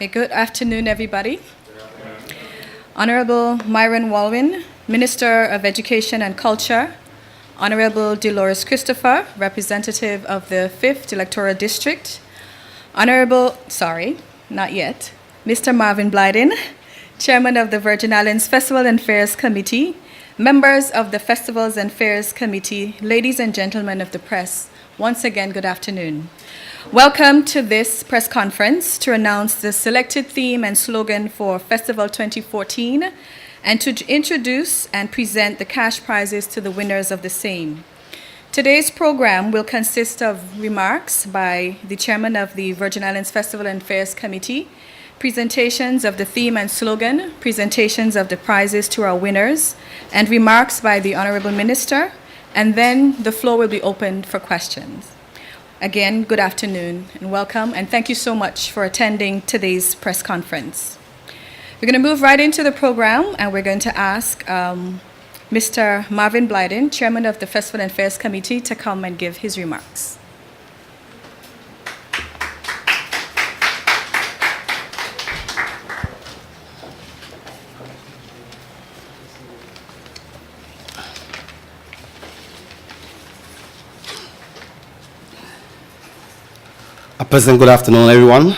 Okay, good afternoon, everybody. Honorable Myron Walwyn, Minister of Education and Culture, Honorable Dolores Christopher, Representative of the 5th Electoral District, Mr. Marvin Blyden, Chairman of the Virgin Islands Festival and Fairs Committee, members of the Festivals and Fairs Committee, ladies and gentlemen of the press, once again, good afternoon. Welcome to this press conference to announce the selected theme and slogan for Festival 2014 and to introduce and present the cash prizes to the winners of the same. Today's program will consist of remarks by the Chairman of the Virgin Islands Festival and Fairs Committee, presentations of the theme and slogan, presentations of the prizes to our winners, and remarks by the Honorable Minister, and then the floor will be opened for questions. Again, good afternoon and welcome, and thank you so much for attending today's press conference. We're going to move right into the program, and we're going to ask Mr. Marvin Blyden, Chairman of the Festival and Fairs Committee, to come and give his remarks. A pleasant good afternoon, everyone.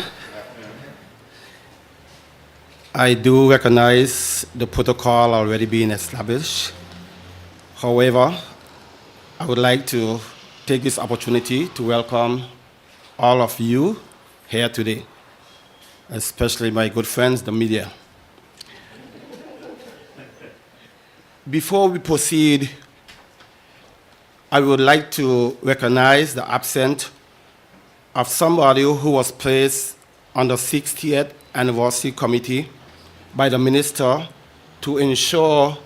I do recognize the protocol already being established. However, I would like to take this opportunity to welcome all of you here today, especially my good friends, the media. Before we proceed, I would like to recognize the absence of somebody who was placed on the 60th Anniversary Committee by the Minister to ensure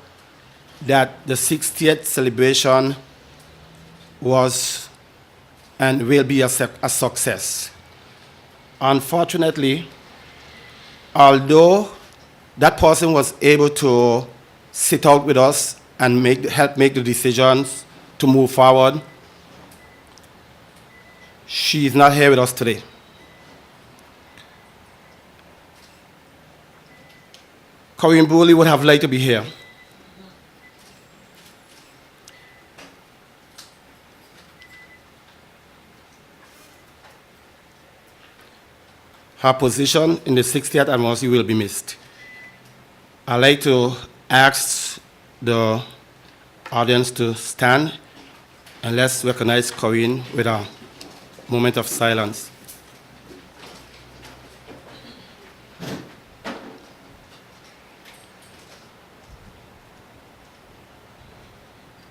that the 60th celebration was and will be a success. Unfortunately, although that person was able to sit out with us and help make the decisions to move forward, she is not here with us today. Corinne Booley would have liked to be here. Her position in the 60th anniversary will be missed. I'd like to ask the audience to stand and let's recognize Corinne with a moment of silence.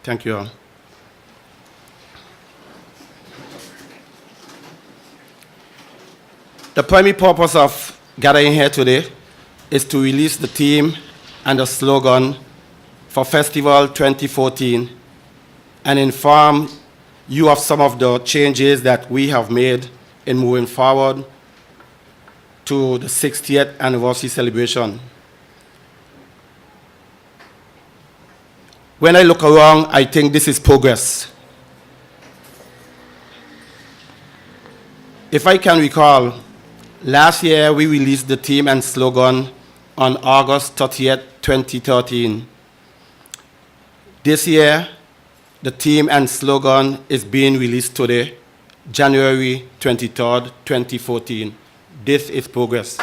Thank you all. The primary purpose of gathering here today is to release the theme and the slogan for Festival 2014 and inform you of some of the changes that we have made in moving forward to the 60th anniversary celebration. When I look around, I think this is progress. If I can recall, last year we released the theme and slogan on August 30th, 2013. This year, the theme and slogan is being released today, January 23rd, 2014. This is progress.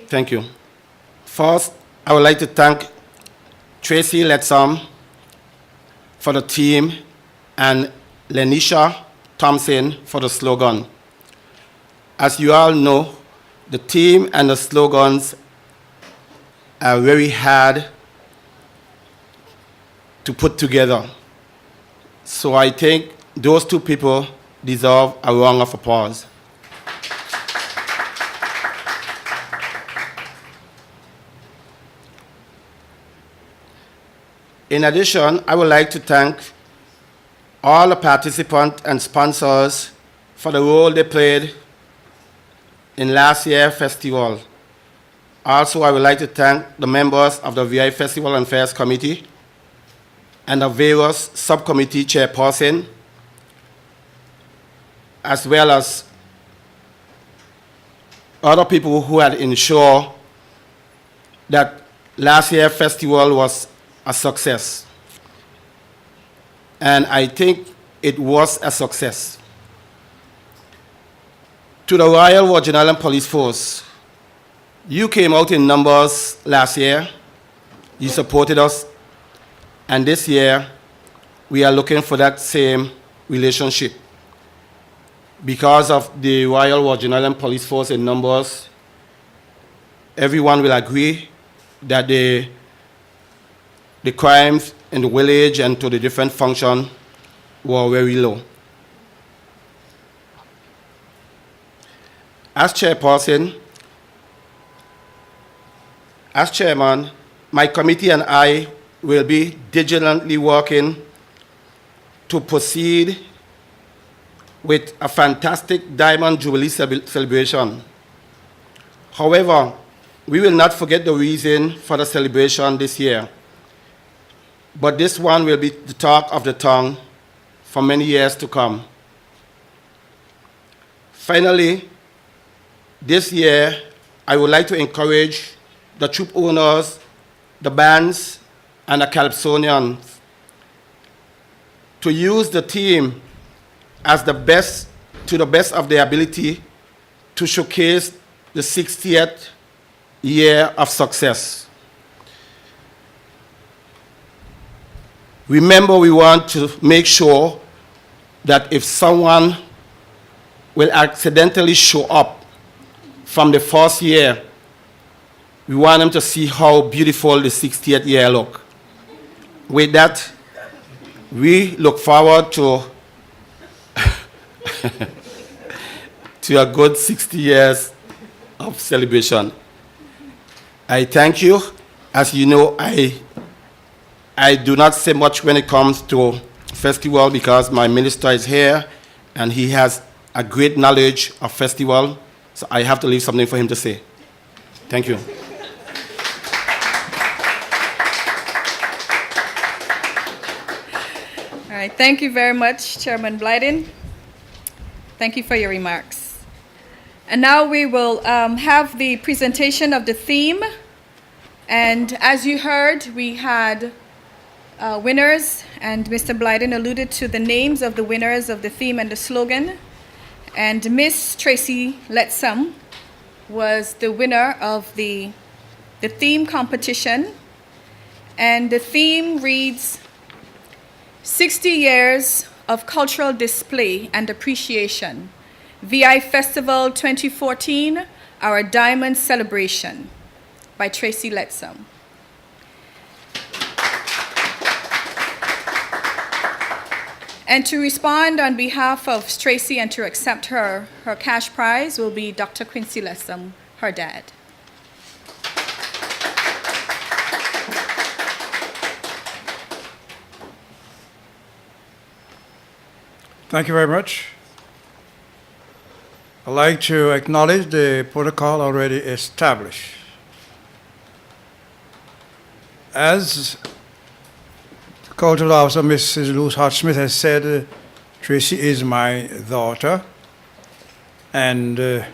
Thank you. First, I would like to thank Tracy Letsam for the theme and Lenisha Thompson for the slogan. As you all know, the theme and the slogans are very hard to put together. So I think those two people deserve a round of applause. In addition, I would like to thank all the participants and sponsors for the role they played in last year's festival. Also, I would like to thank the members of the VI Festival and Fairs Committee and the various subcommittee chairperson, as well as other people who had ensured that last year's festival was a success. And I think it was a success. To the Royal Virgin Islands Police Force, you came out in numbers last year. You supported us. And this year, we are looking for that same relationship. Because of the Royal Virgin Islands Police Force in numbers, everyone will agree that the crimes in the village and to the different functions were very low. As chairperson, as chairman, my committee and I will be diligently working to proceed with a fantastic Diamond Jubilee celebration. However, we will not forget the reason for the celebration this year. But this one will be the talk of the town for many years to come. Finally, this year, I would like to encourage the troop owners, the bands, and the Calypsonians to use the team as the best, to the best of their ability to showcase the 60th year of success. Remember, we want to make sure that if someone will accidentally show up from the first year, we want them to see how beautiful the 60th year look. With that, we look forward to to a good 60 years of celebration. I thank you. As you know, I do not say much when it comes to festival because my minister is here and he has a great knowledge of festival, so I have to leave something for him to say. Thank you. All right, thank you very much, Chairman Blyden. Thank you for your remarks. And now we will have the presentation of the theme. And as you heard, we had winners, and Mr. Blyden alluded to the names of the winners of the theme and the slogan. And Miss Tracy Letsam was the winner of the theme competition. And the theme reads, 60 Years of Cultural Display and Appreciation, VI Festival 2014, Our Diamond Celebration, by Tracy Letsam. And to respond on behalf of Tracy and to accept her cash prize will be Dr. Quincy Letsam, her dad. Thank you very much. I'd like to acknowledge the protocol already established. As Cultural Officer Mrs. Luz Hart-Smith has said, Tracy is my daughter, and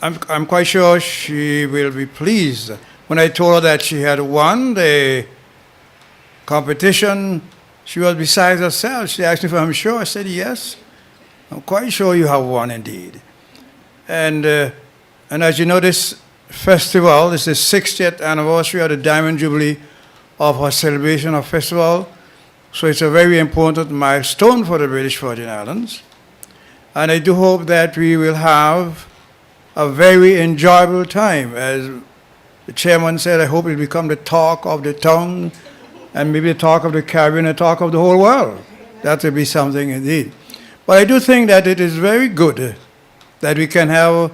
I'm quite sure she will be pleased. When I told her that she had won the competition, she was beside herself. She asked me if I'm sure. I said, yes, I'm quite sure you have won indeed. And as you know, this festival is the 60th anniversary of the Diamond Jubilee of our celebration of festival. So it's a very important milestone for the British Virgin Islands. And I do hope that we will have a very enjoyable time. As the chairman said, I hope it will become the talk of the town, and maybe the talk of the Caribbean, the talk of the whole world. That will be something indeed. But I do think that it is very good that we can have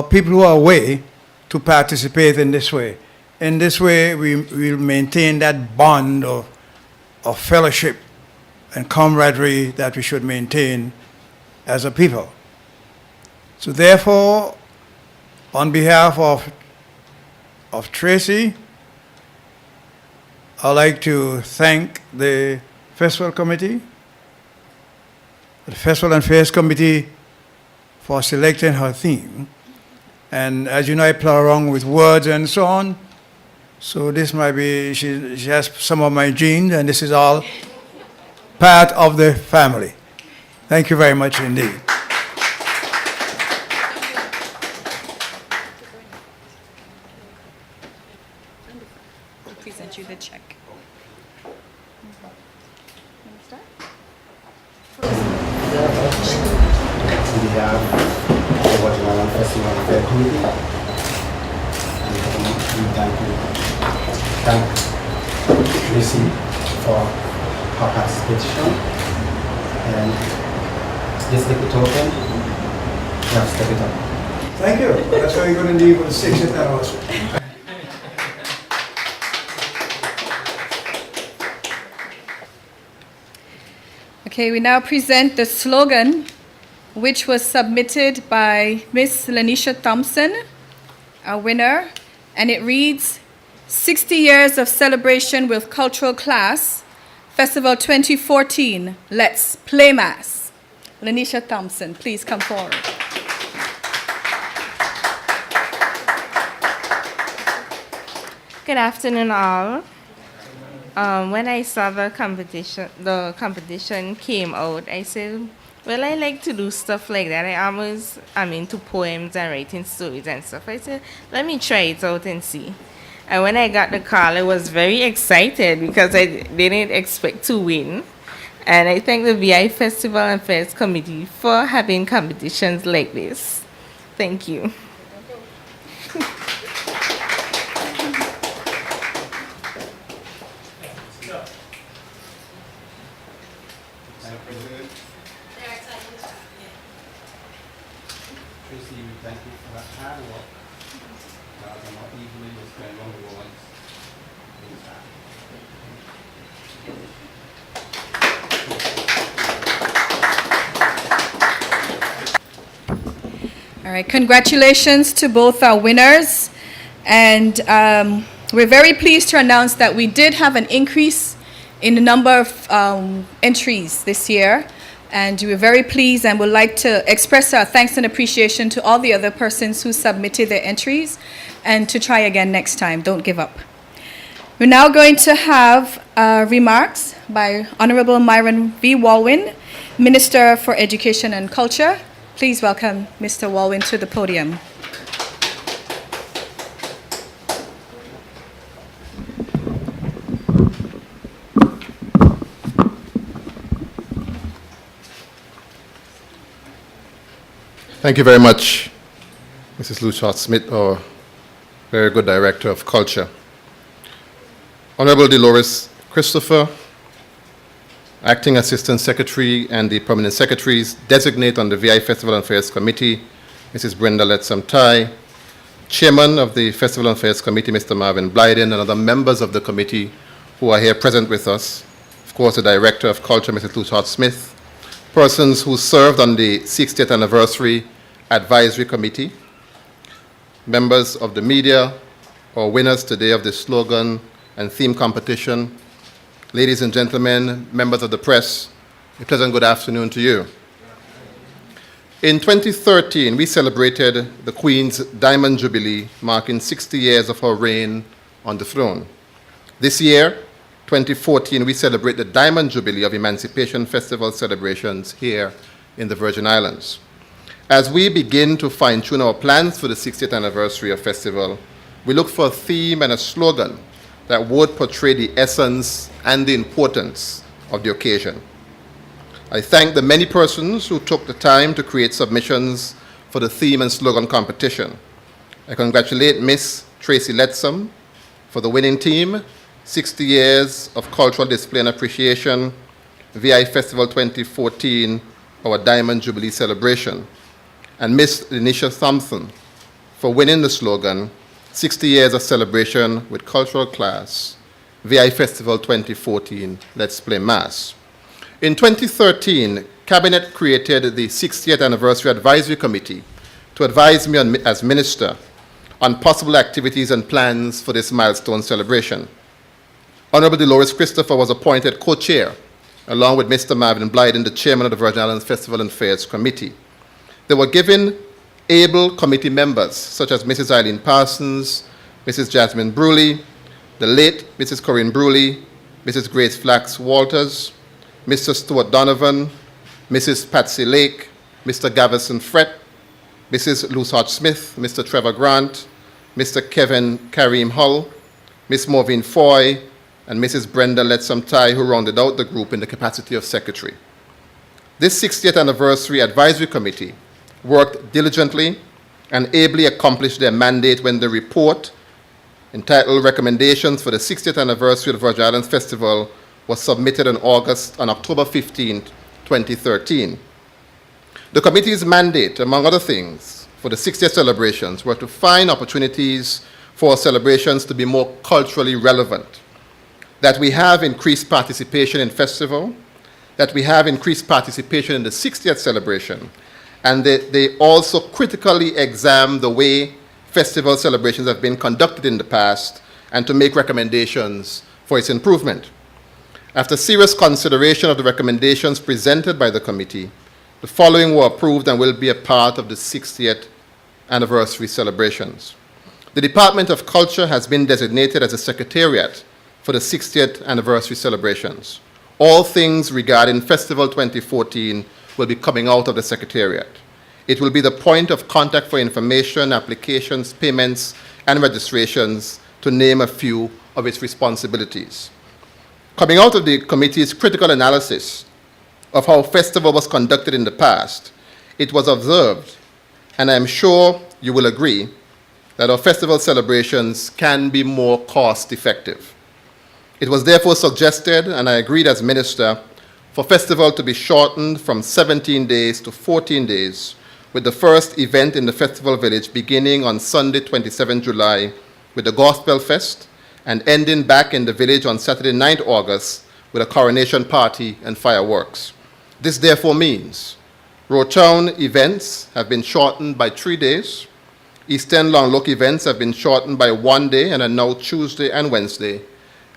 people who are away to participate in this way. In this way, we will maintain that bond of fellowship and camaraderie that we should maintain as a people. So therefore, on behalf of Tracy, I'd like to thank the Festival Committee, the Festival and Fairs Committee, for selecting her theme. And as you know, I play around with words and so on. So this might be, she has some of my genes, and this is all part of the family. Thank you very much indeed. We'll present you the check. On behalf of the Virgin Festival and Fair Committee, and we thank Lucy for her participation. And this little token, you have to step it up. Thank you. That's very good indeed for the 60th anniversary. Okay, we now present the slogan, which was submitted by Miss Lanisha Thompson, our winner, and it reads, 60 Years of Celebration with Cultural Class, Festival 2014, Let's Play Mass. Lanisha Thompson, please come forward. Good afternoon, all. When I saw the competition came out, I said, well, I like to do stuff like that. I'm into poems and writing stories and stuff. I said, let me try it out and see. And when I got the call, I was very excited because I didn't expect to win. And I thank the VI Festival and Fairs Committee for having competitions like this. Thank you. Tracy, we thank you for that hard work. Not easily was spent on the awards. All right, congratulations to both our winners. And we're very pleased to announce that we did have an increase in the number of entries this year. And we're very pleased and would like to express our thanks and appreciation to all the other persons who submitted their entries, and to try again next time. Don't give up. We're now going to have remarks by Honorable Myron V. Walwyn, Minister for Education and Culture. Please welcome Mr. Walwyn to the podium. Thank you very much, Mrs. Luchard-Smith, our very good Director of Culture. Honorable Dolores Christopher, Acting Assistant Secretary and the Permanent Secretaries designate on the VI Festival and Fairs Committee, Mrs. Brenda Letsam-Tai, Chairman of the Festival and Fairs Committee, Mr. Marvin Blyden, and other members of the committee who are here present with us. Of course, the Director of Culture, Mrs. Luchard-Smith, persons who served on the 60th Anniversary Advisory Committee, members of the media, our winners today of the slogan and theme competition, ladies and gentlemen, members of the press, a pleasant good afternoon to you. In 2013, we celebrated the Queen's Diamond Jubilee, marking 60 years of her reign on the throne. This year, 2014, we celebrate the Diamond Jubilee of Emancipation Festival celebrations here in the Virgin Islands. As we begin to fine-tune our plans for the 60th anniversary of festival, we look for a theme and a slogan that would portray the essence and the importance of the occasion. I thank the many persons who took the time to create submissions for the theme and slogan competition. I congratulate Miss Tracy Letsam for the winning team, 60 Years of Cultural Display and Appreciation, VI Festival 2014, our Diamond Jubilee celebration, and Miss Lanisha Thompson for winning the slogan, 60 Years of Celebration with Cultural Class, VI Festival 2014, Let's Play Mass. In 2013, Cabinet created the 60th Anniversary Advisory Committee to advise me as Minister on possible activities and plans for this milestone celebration. Honorable Dolores Christopher was appointed co-chair, along with Mr. Marvin Blyden, the chairman of the Virgin Islands Festival and Fairs Committee. They were given able committee members, such as Mrs. Eileen Parsons, Mrs. Jasmine Bruley, the late Mrs. Corinne Bruley, Mrs. Grace Flax Walters, Mr. Stuart Donovan, Mrs. Patsy Lake, Mr. Gavison Fret, Mrs. Luce Hodge Smith, Mr. Trevor Grant, Mr. Kevin Kareem Hull, Ms. Maureen Foy, and Mrs. Brenda Letsamtai, who rounded out the group in the capacity of secretary. This 60th anniversary advisory committee worked diligently and ably accomplished their mandate when the report entitled Recommendations for the 60th Anniversary of the Virgin Islands Festival was submitted on October 15, 2013. The committee's mandate, among other things, for the 60th celebrations were to find opportunities for celebrations to be more culturally relevant, that we have increased participation in festival, that we have increased participation in the 60th celebration, and they also critically examine the way festival celebrations have been conducted in the past and to make recommendations for its improvement. After serious consideration of the recommendations presented by the committee, the following were approved and will be a part of the 60th anniversary celebrations. The Department of Culture has been designated as a secretariat for the 60th anniversary celebrations. All things regarding Festival 2014 will be coming out of the secretariat. It will be the point of contact for information, applications, payments, and registrations, to name a few of its responsibilities. Coming out of the committee's critical analysis of how festival was conducted in the past, it was observed, and I'm sure you will agree, that our festival celebrations can be more cost-effective. It was therefore suggested, and I agreed as minister, for festival to be shortened from 17 days to 14 days, with the first event in the festival village beginning on Sunday, 27 July, with the Gospel Fest, and ending back in the village on Saturday, 9th August, with a coronation party and fireworks. This therefore means Roadtown events have been shortened by 3 days, Eastern Long Look events have been shortened by 1 day and are now Tuesday and Wednesday,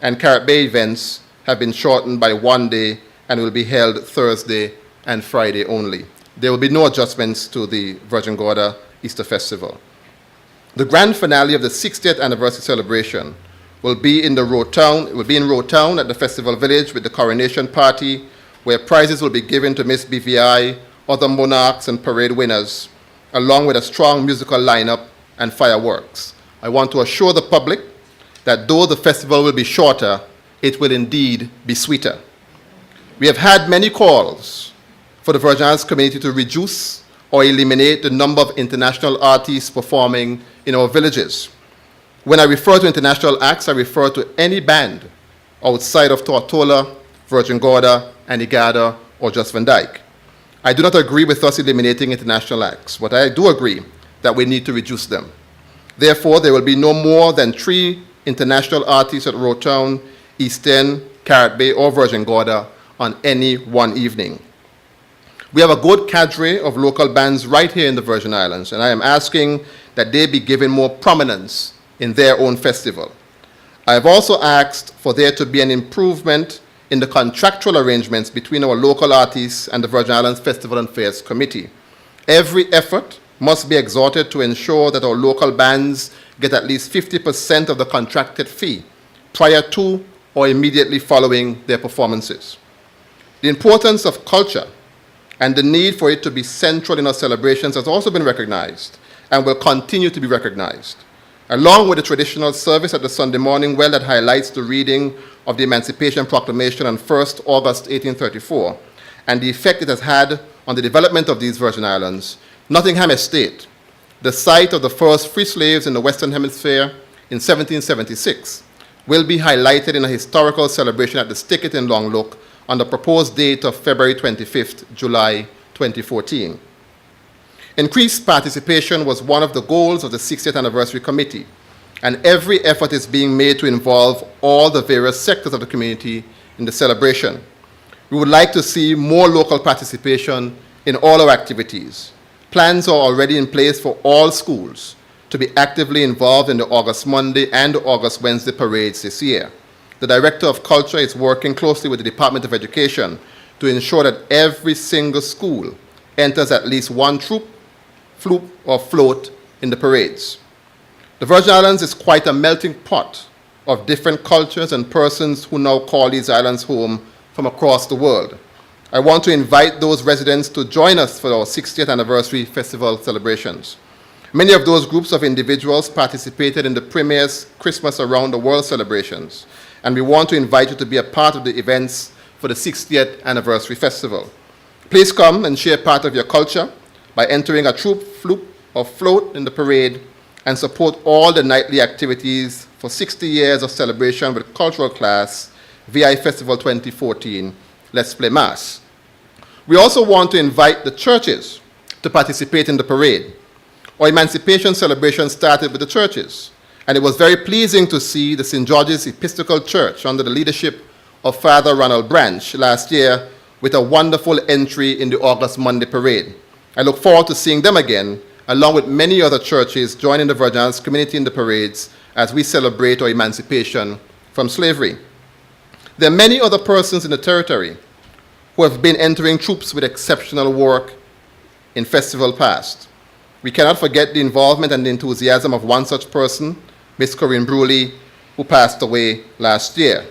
and Carrot Bay events have been shortened by 1 day and will be held Thursday and Friday only. There will be no adjustments to the Virgin Gorda Easter Festival. The grand finale of the 60th anniversary celebration will be in Roadtown at the Festival Village with the coronation party, where prizes will be given to Miss BVI, other monarchs and parade winners, along with a strong musical lineup and fireworks. I want to assure the public that though the festival will be shorter, it will indeed be sweeter. We have had many calls for the Virgin Islands community to reduce or eliminate the number of international artists performing in our villages. When I refer to international acts, I refer to any band outside of Tortola, Virgin Gorda, Anegada, or just Van Dyke. I do not agree with us eliminating international acts, but I do agree that we need to reduce them. Therefore, there will be no more than 3 international artists at Roadtown, East End, Carrot Bay, or Virgin Gorda on any one evening. We have a good cadre of local bands right here in the Virgin Islands, and I am asking that they be given more prominence in their own festival. I have also asked for there to be an improvement in the contractual arrangements between our local artists and the Virgin Islands Festival and Fairs Committee. Every effort must be exhorted to ensure that our local bands get at least 50% of the contracted fee prior to or immediately following their performances. The importance of culture and the need for it to be central in our celebrations has also been recognized and will continue to be recognized, along with the traditional service at the Sunday morning well that highlights the reading of the Emancipation Proclamation on 1st August 1834 and the effect it has had on the development of these Virgin Islands. Nottingham Estate, the site of the first free slaves in the Western Hemisphere in 1776, will be highlighted in a historical celebration at the Stickett in Long Look on the proposed date of February 25th, July 2014. Increased participation was one of the goals of the 60th Anniversary Committee, and every effort is being made to involve all the various sectors of the community in the celebration. We would like to see more local participation in all our activities. Plans are already in place for all schools to be actively involved in the August Monday and August Wednesday parades this year. The Director of Culture is working closely with the Department of Education to ensure that every single school enters at least one troop float, or float in the parades. The Virgin Islands is quite a melting pot of different cultures and persons who now call these islands home from across the world. I want to invite those residents to join us for our 60th anniversary festival celebrations. Many of those groups of individuals participated in the Premier's Christmas Around the World celebrations, and we want to invite you to be a part of the events for the 60th anniversary festival. Please come and share part of your culture by entering a troop, flute, or float in the parade and support all the nightly activities for 60 years of celebration with cultural class, VI Festival 2014, Let's Play Mass. We also want to invite the churches to participate in the parade. Our emancipation celebration started with the churches, and it was very pleasing to see the St. George's Episcopal Church under the leadership of Father Ronald Branch last year with a wonderful entry in the August Monday parade. I look forward to seeing them again, along with many other churches joining the Virgin Islands community in the parades as we celebrate our emancipation from slavery. There are many other persons in the territory who have been entering troops with exceptional work in festival past. We cannot forget the involvement and the enthusiasm of one such person, Miss Corinne Bruley, who passed away last year.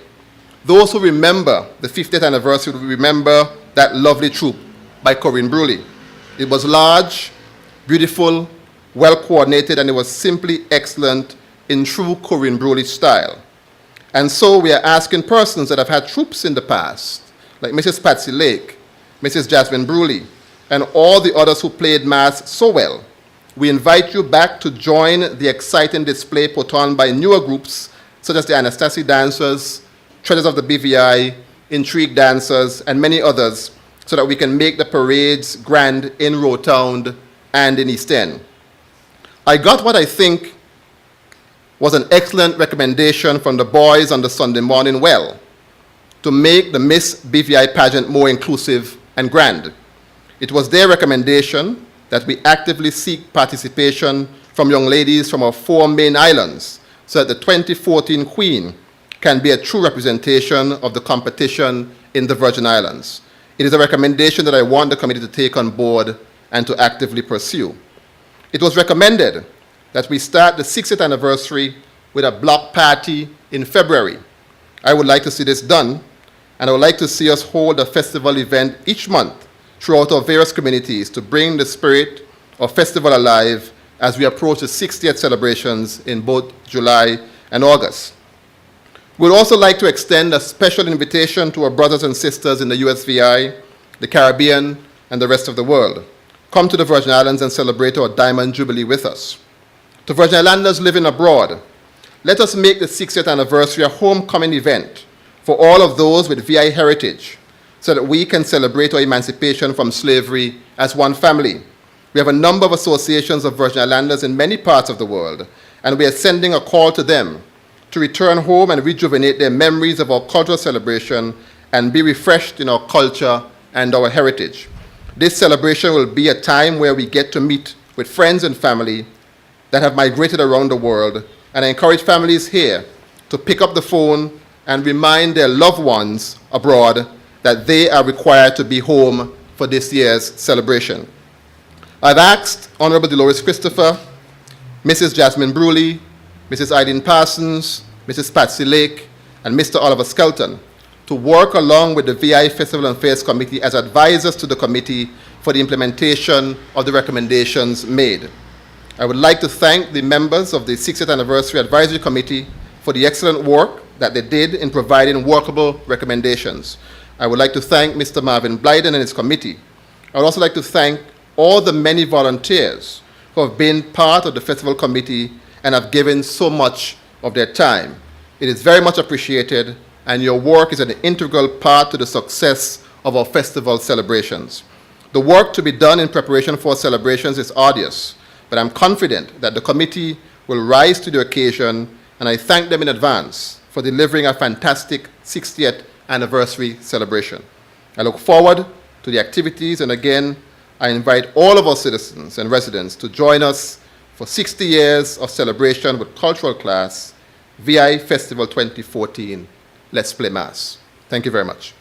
Those who remember the 50th anniversary will remember that lovely troop by Corinne Bruley. It was large, beautiful, well coordinated, and it was simply excellent in true Corinne Bruley style. And so we are asking persons that have had troops in the past, like Mrs. Patsy Lake, Mrs. Jasmine Bruley, and all the others who played Mass so well. We invite you back to join the exciting display put on by newer groups such as the Anastasi Dancers, Treasures of the BVI, Intrigue Dancers, and many others, so that we can make the parades grand in Roetown and in East End. I got what I think was an excellent recommendation from the boys on the Sunday morning well to make the Miss BVI pageant more inclusive and grand. It was their recommendation that we actively seek participation from young ladies from our 4 main islands so that the 2014 Queen can be a true representation of the competition in the Virgin Islands. It is a recommendation that I want the committee to take on board and to actively pursue. It was recommended that we start the 60th anniversary with a block party in February. I would like to see this done, and I would like to see us hold a festival event each month throughout our various communities to bring the spirit of festival alive as we approach the 60th celebrations in both July and August. We'd also like to extend a special invitation to our brothers and sisters in the USVI, the Caribbean, and the rest of the world. Come to the Virgin Islands and celebrate our Diamond Jubilee with us. To Virgin Islanders living abroad, let us make the 60th anniversary a homecoming event for all of those with VI heritage so that we can celebrate our emancipation from slavery as one family. We have a number of associations of Virgin Islanders in many parts of the world, and we are sending a call to them to return home and rejuvenate their memories of our cultural celebration and be refreshed in our culture and our heritage. This celebration will be a time where we get to meet with friends and family that have migrated around the world, and I encourage families here to pick up the phone and remind their loved ones abroad that they are required to be home for this year's celebration. I've asked Honorable Dolores Christopher, Mrs. Jasmine Bruley, Mrs. Eileen Parsons, Mrs. Patsy Lake, and Mr. Oliver Skelton to work along with the VI Festival and Fairs Committee as advisors to the committee for the implementation of the recommendations made. I would like to thank the members of the 60th Anniversary Advisory Committee for the excellent work that they did in providing workable recommendations. I would like to thank Mr. Marvin Blyden and his committee. I would also like to thank all the many volunteers who have been part of the festival committee and have given so much of their time. It is very much appreciated, and your work is an integral part to the success of our festival celebrations. The work to be done in preparation for celebrations is arduous, but I'm confident that the committee will rise to the occasion, and I thank them in advance for delivering a fantastic 60th anniversary celebration. I look forward to the activities, and again, I invite all of our citizens and residents to join us for 60 years of celebration with cultural class, VI Festival 2014. Let's Play Mass. Thank you very much.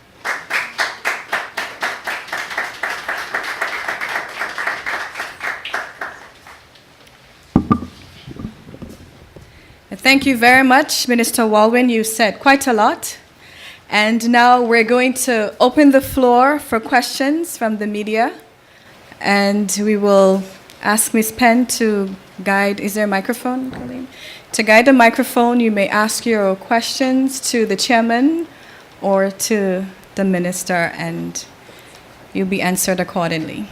Thank you very much, Minister Walwyn. You said quite a lot. And now we're going to open the floor for questions from the media. And we will ask Ms. Penn to guide. Is there a microphone, Colleen? To guide the microphone, you may ask your questions to the chairman or to the minister, and you'll be answered accordingly.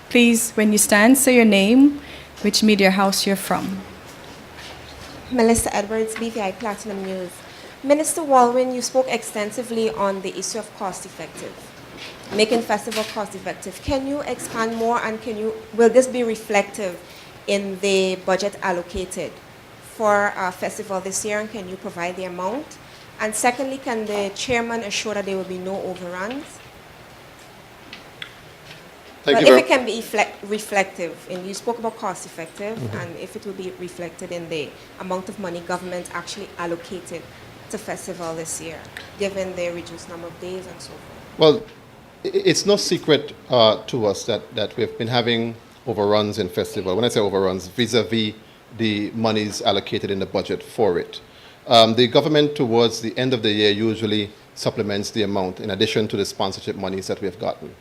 Please, when you stand, say your name, which media house you're from. Melissa Edwards, BVI Platinum News. Minister Walwyn, you spoke extensively on the issue of cost-effective, making festival cost-effective. Can you expand more, and will this be reflective in the budget allocated for our festival this year, and can you provide the amount? And secondly, can the chairman assure that there will be no overruns? Thank Well, you if it can be reflective, and you spoke about cost-effective, and if it will be reflected in the amount of money government actually allocated to festival this year, given the reduced number of days and so forth. Well, it's no secret to us that we've been having overruns in festival. When I say overruns, vis-a-vis the monies allocated in the budget for it. The government towards the end of the year usually supplements the amount in addition to the sponsorship monies that we have gotten.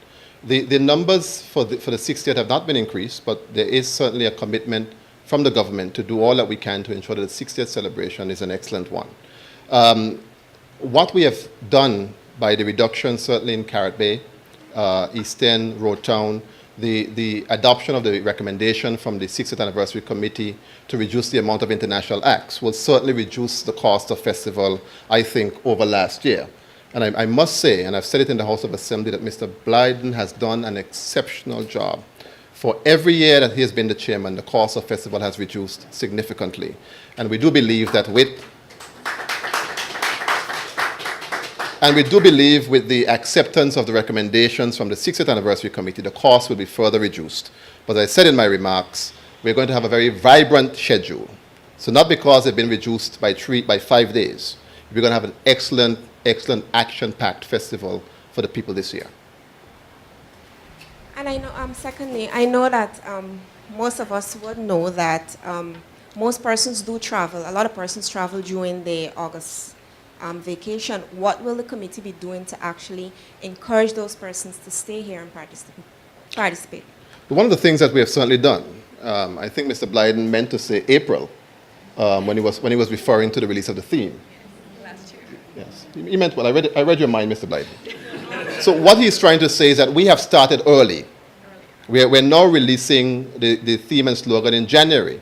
The numbers for the 60th have not been increased, but there is certainly a commitment from the government to do all that we can to ensure that the 60th celebration is an excellent one. What we have done by the reduction certainly in Carrot Bay, East End, Road Town, the adoption of the recommendation from the 60th Anniversary Committee to reduce the amount of international acts will certainly reduce the cost of festival, I think, over last year. And I must say, and I've said it in the House of Assembly, that Mr. Blyden has done an exceptional job. For every year that he has been the chairman, the cost of festival has reduced significantly. And we do believe that with the acceptance of the recommendations from the 60th Anniversary Committee, the cost will be further reduced. But as I said in my remarks, we're going to have a very vibrant schedule. So not because they've been reduced by 5 days. We're going to have an excellent action-packed festival for the people this year. And I know, secondly, I know that most of us would know that most persons do travel. A lot of persons travel during the August vacation. What will the committee be doing to actually encourage those persons to stay here and participate? One of the things that we have certainly done, I think Mr. Blyden meant to say April when he was referring to the release of the theme. Last year. Yes, he meant well. I read your mind, Mr. Blyden. So what he's trying to say is that we have started early. We're now releasing the theme and slogan in January,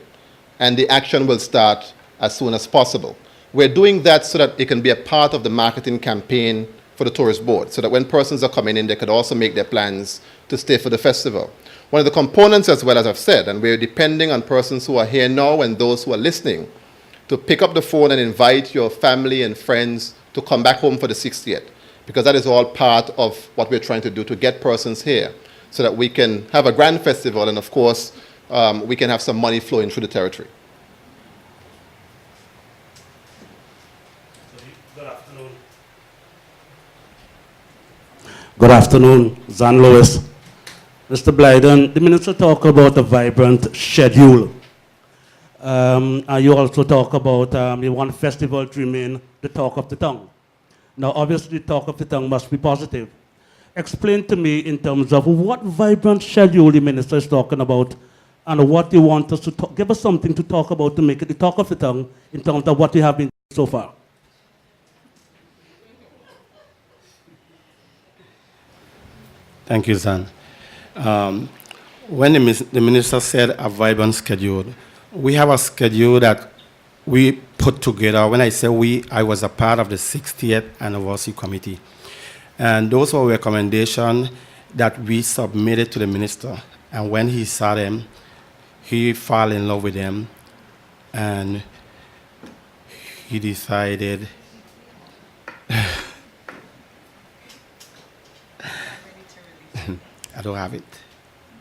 and the action will start as soon as possible. We're doing that so that it can be a part of the marketing campaign for the tourist board, so that when persons are coming in, they could also make their plans to stay for the festival. One of the components, as well, as I've said, and we're depending on persons who are here now and those who are listening, to pick up the phone and invite your family and friends to come back home for the 60th, because that is all part of what we're trying to do to get persons here, so that we can have a grand festival and, of course, we can have some money flowing through the territory. Good afternoon, Zan Lewis. Mr. Blyden, the minister talked about a vibrant schedule. And you also talk about you want festival to remain the talk of the town. Now, obviously, the talk of the town must be positive. Explain to me in terms of what vibrant schedule the minister is talking about and what you want us to talk. Give us something to talk about to make it the talk of the town in terms of what we have been so far. Thank you, Zan. When the minister said a vibrant schedule, we have a schedule that we put together. When I say we, I was a part of the 60th Anniversary Committee. And those were recommendations that we submitted to the minister. And when he saw them, he fell in love with them. And he decided I don't have it.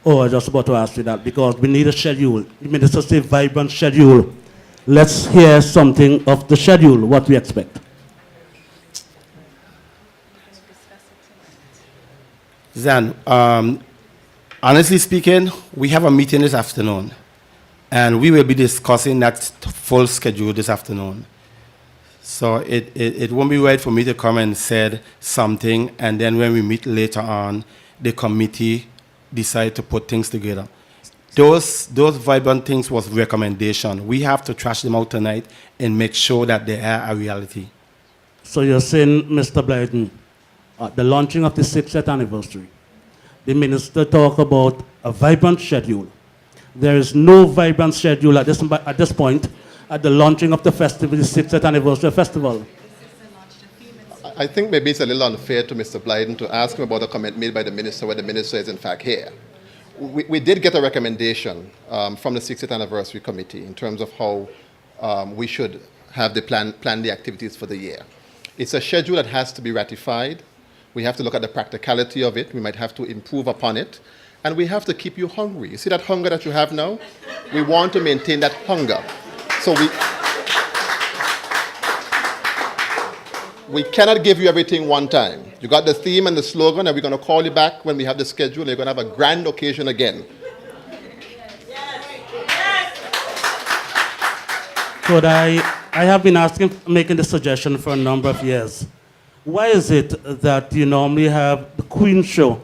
Oh, I was just about to ask you that because we need a schedule. The minister said vibrant schedule. Let's hear something of the schedule, what we expect. Zan, honestly speaking, we have a meeting this afternoon. And we will be discussing that full schedule this afternoon. So it won't be right for me to come and say something, and then when we meet later on, the committee decide to put things together. Those vibrant things was recommendation. We have to trash them out tonight and make sure that they are a reality. So you're saying, Mr. Blyden, the launching of the 60th anniversary, the minister talked about a vibrant schedule. There is no vibrant schedule at this point at the launching of the festival, the 60th anniversary festival. I think maybe it's a little unfair to Mr. Blyden to ask him about a comment made by the minister when the minister is in fact here. We did get a recommendation from the 60th anniversary committee in terms of how we should have the plan the activities for the year. It's a schedule that has to be ratified. We have to look at the practicality of it. We might have to improve upon it. And we have to keep you hungry. You see that hunger that you have now? We want to maintain that hunger. So we cannot give you everything one time. You got the theme and the slogan, and we're going to call you back when we have the schedule, and you're going to have a grand occasion again. Could I have been making this suggestion for a number of years. Why is it that you normally have the Queen Show,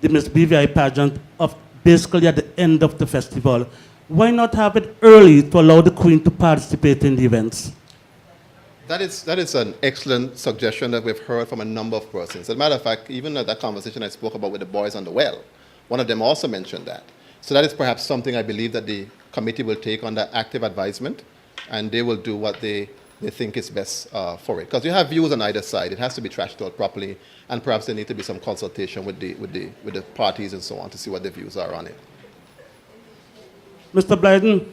the Miss BVI pageant, of basically at the end of the festival? Why not have it early to allow the Queen to participate in the events? That is an excellent suggestion that we've heard from a number of persons. As a matter of fact, even at that conversation I spoke about with the boys on the well, one of them also mentioned that. So that is perhaps something I believe that the committee will take under active advisement, and they will do what they think is best for it. Because you have views on either side. It has to be trashed out properly, and perhaps there need to be some consultation with the parties and so on to see what their views are on it. Mr. Blyden,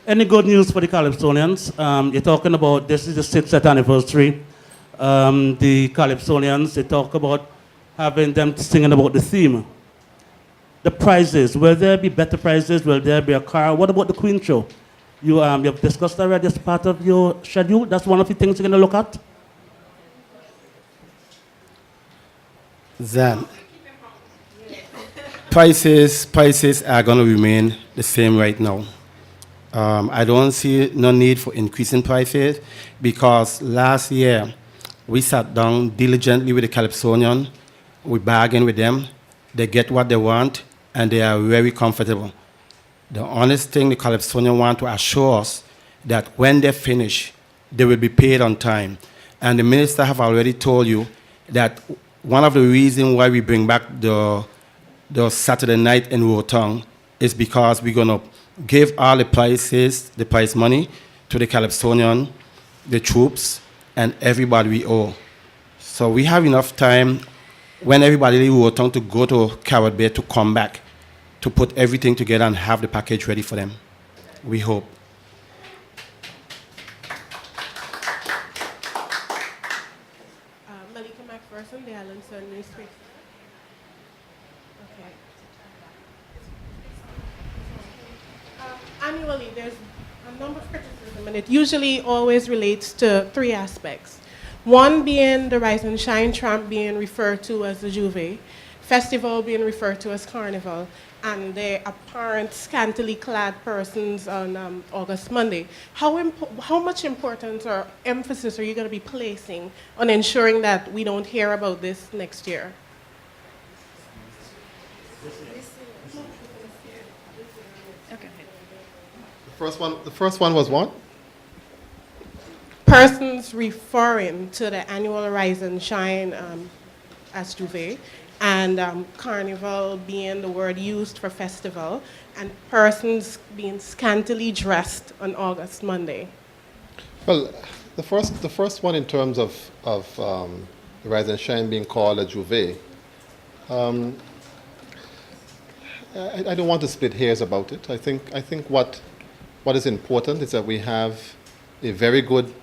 any good news for the Calypsonians? You're talking about this is the 60th anniversary. The Calypsonians, they talk about having them singing about the theme. The prizes, will there be better prizes? Will there be a car? What about the Queen Show? You have discussed already as part of your schedule? That's one of the things you're going to look at? Then, prices are going to remain the same right now. I don't see no need for increasing prices because last year we sat down diligently with the Calypsonian. We bargained with them. They get what they want, and they are very comfortable. The honest thing the Calypsonian want to assure us that when they finish, they will be paid on time. And the minister have already told you that one of the reasons why we bring back the Saturday night in Rotong is because we're going to give all the prize money to the Calypsonian, the troops, and everybody we owe. So we have enough time when everybody leave Rotong to go to Carrot Bay to come back to put everything together and have the package ready for them. We hope. Malika McPherson, the Island Sun newspaper. Okay. Annually, there's a number of criticism, and it usually always relates to three aspects. One being the Rise and Shine tramp being referred to as the Juve, festival being referred to as Carnival, and the apparent scantily clad persons on August Monday. How much importance or emphasis are you going to be placing on ensuring that we don't hear about this next year? Okay. The first one was what? Persons referring to the annual Rise and Shine as Juve, and Carnival being the word used for festival, and persons being scantily dressed on August Monday. Well, the first one in terms of the Rise and Shine being called a Juve, I don't want to split hairs about it. I think what is important is that we have a very good,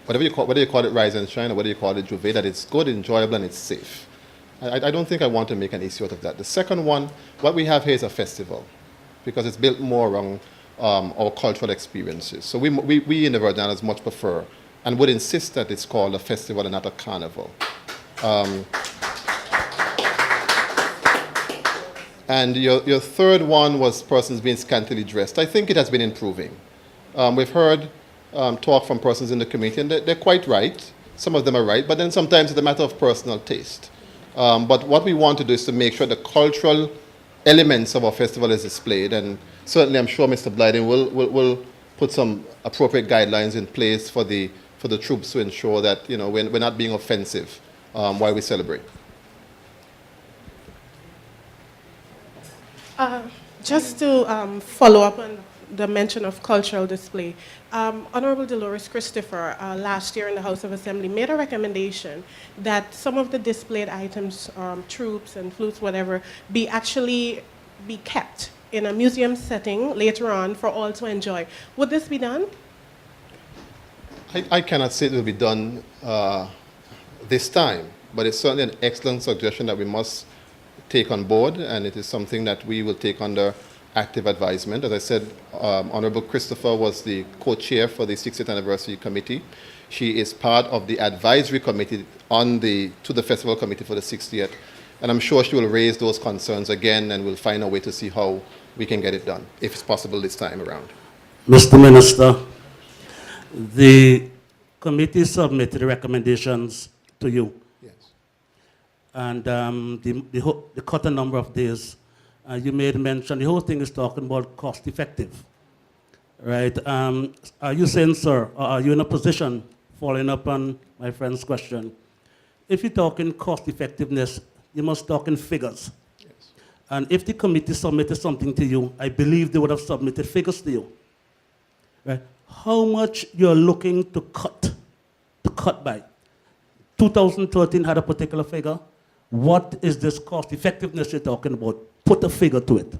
whether you call it Rise and Shine or whether you call it Juve, that it's good, enjoyable, and it's safe. I don't think I want to make an issue out of that. The second one, what we have here is a festival, because it's built more around our cultural experiences. So we in the Virgin Islands much prefer and would insist that it's called a festival and not a carnival. And your third one was persons being scantily dressed. I think it has been improving. We've heard talk from persons in the community, and they're quite right. Some of them are right, but then sometimes it's a matter of personal taste. But what we want to do is to make sure the cultural elements of our festival is displayed, and certainly I'm sure Mr. Blyden will put some appropriate guidelines in place for the troops to ensure that, you know, we're not being offensive while we celebrate. Just to follow up on the mention of cultural display, Honorable Dolores Christopher last year in the House of Assembly made a recommendation that some of the displayed items, troops and flutes, whatever, be kept in a museum setting later on for all to enjoy. Would this be done? I cannot say it will be done this time, but it's certainly an excellent suggestion that we must take on board, and it is something that we will take under active advisement. As I said, Honorable Christopher was the co-chair for the 60th Anniversary Committee. She is part of the advisory committee to the Festival Committee for the 60th, and I'm sure she will raise those concerns again, and we'll find a way to see how we can get it done, if it's possible this time around. Mr. Minister, the committee submitted recommendations to you. Yes. And the cut a number of days. You made mention, the whole thing is talking about cost effective, right? Are you saying, sir, or are you in a position, following up on my friend's question, if you're talking cost effectiveness, you must talk in figures. Yes. And if the committee submitted something to you, I believe they would have submitted figures to you, right? How much you're looking to cut by? 2013 had a particular figure. What is this cost effectiveness you're talking about? Put a figure to it.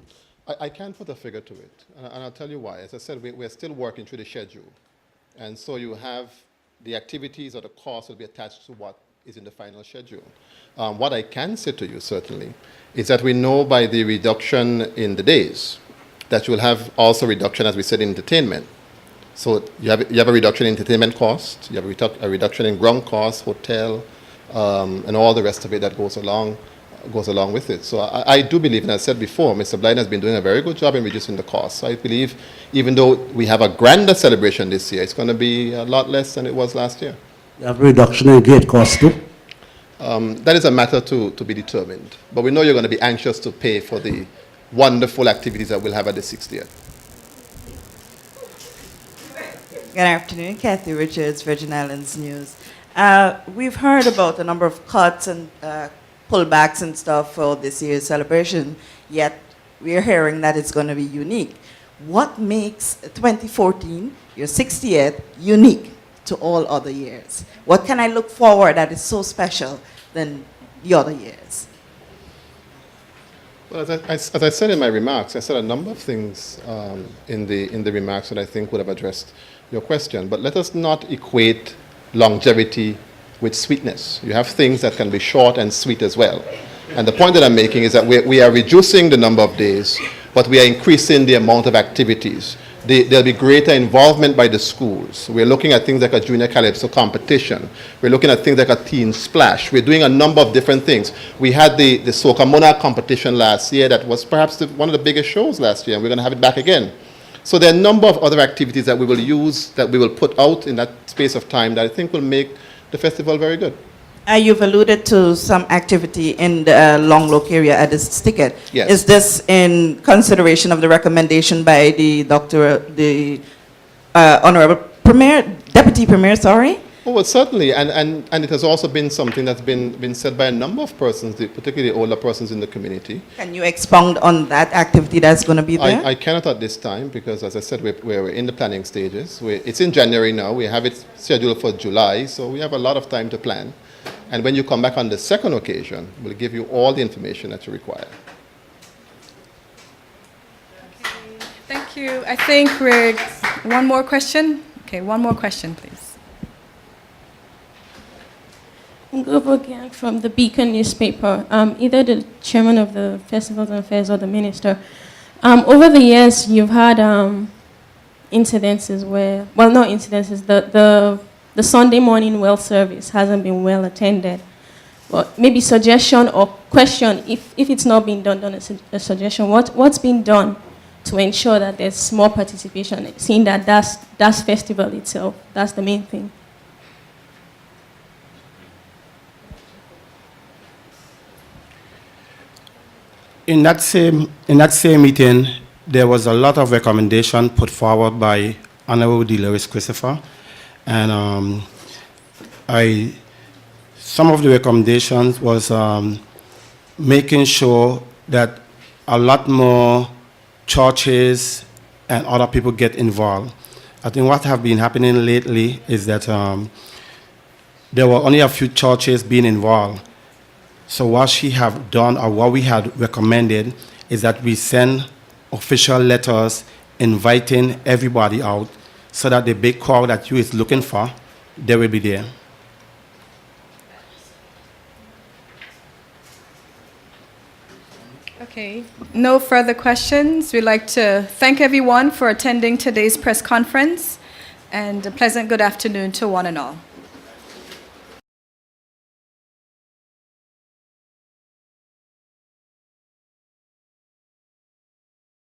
I can't put a figure to it, and I'll tell you why. As I said, we're still working through the schedule, and so you have the activities or the cost will be attached to what is in the final schedule. What I can say to you, certainly, is that we know by the reduction in the days that you will have also reduction, as we said, in entertainment. So you have a reduction in entertainment cost, you have a reduction in ground cost, hotel, and all the rest of it that goes along with it. So I do believe, and I said before, Mr. Blyden has been doing a very good job in reducing the costs. So I believe even though we have a grander celebration this year, it's going to be a lot less than it was last year. You have a reduction in gate cost too? That is a matter to be determined. But we know you're going to be anxious to pay for the wonderful activities that we'll have at the 60th. Good afternoon, Kathy Richards, Virgin Islands News. We've heard about a number of cuts and pullbacks and stuff for this year's celebration, yet we're hearing that it's going to be unique. What makes 2014, your 60th, unique to all other years? What can I look forward that is so special than the other years? Well, as I said in my remarks, I said a number of things in the remarks that I think would have addressed your question. But let us not equate longevity with sweetness. You have things that can be short and sweet as well. And the point that I'm making is that we are reducing the number of days, but we are increasing the amount of activities. There'll be greater involvement by the schools. We're looking at things like a junior calypso competition. We're looking at things like a teen splash. We're doing a number of different things. We had the Soca Monarch competition last year that was perhaps one of the biggest shows last year, and we're going to have it back again. So there are a number of other activities that we will use, that we will put out in that space of time that I think will make the festival very good. You've alluded to some activity in the Long Loc area at this ticket. Yes. Is this in consideration of the recommendation by the Honorable Premier, Deputy Premier, sorry? Oh, well, certainly, and it has also been something that's been said by a number of persons, particularly older persons in the community. Can you expound on that activity that's going to be there? I cannot at this time because, as I said, we're in the planning stages. It's in January now. We have it scheduled for July, so we have a lot of time to plan. And when you come back on the second occasion, we'll give you all the information that you require. Thank you. I think we're... One more question? Okay, one more question, please. Global Gang from the Beacon newspaper, either the chairman of the Festivals and Fairs or the minister. Over the years, you've had incidences where, well, not incidences, the Sunday morning well service hasn't been well attended. well, maybe suggestion or question, if it's not being done as a suggestion, what's been done to ensure that there's more participation, seeing that that's festival itself, that's the main thing. In that same meeting, there was a lot of recommendation put forward by Honorable Delores Christopher, and some of the recommendations was making sure that a lot more churches and other people get involved. I think what have been happening lately is that there were only a few churches being involved. So what she have done, or what we had recommended, is that we send official letters inviting everybody out, so that the big crowd that you is looking for, they will be there. Okay, no further questions. We'd like to thank everyone for attending today's press conference, and a pleasant good afternoon to one and all.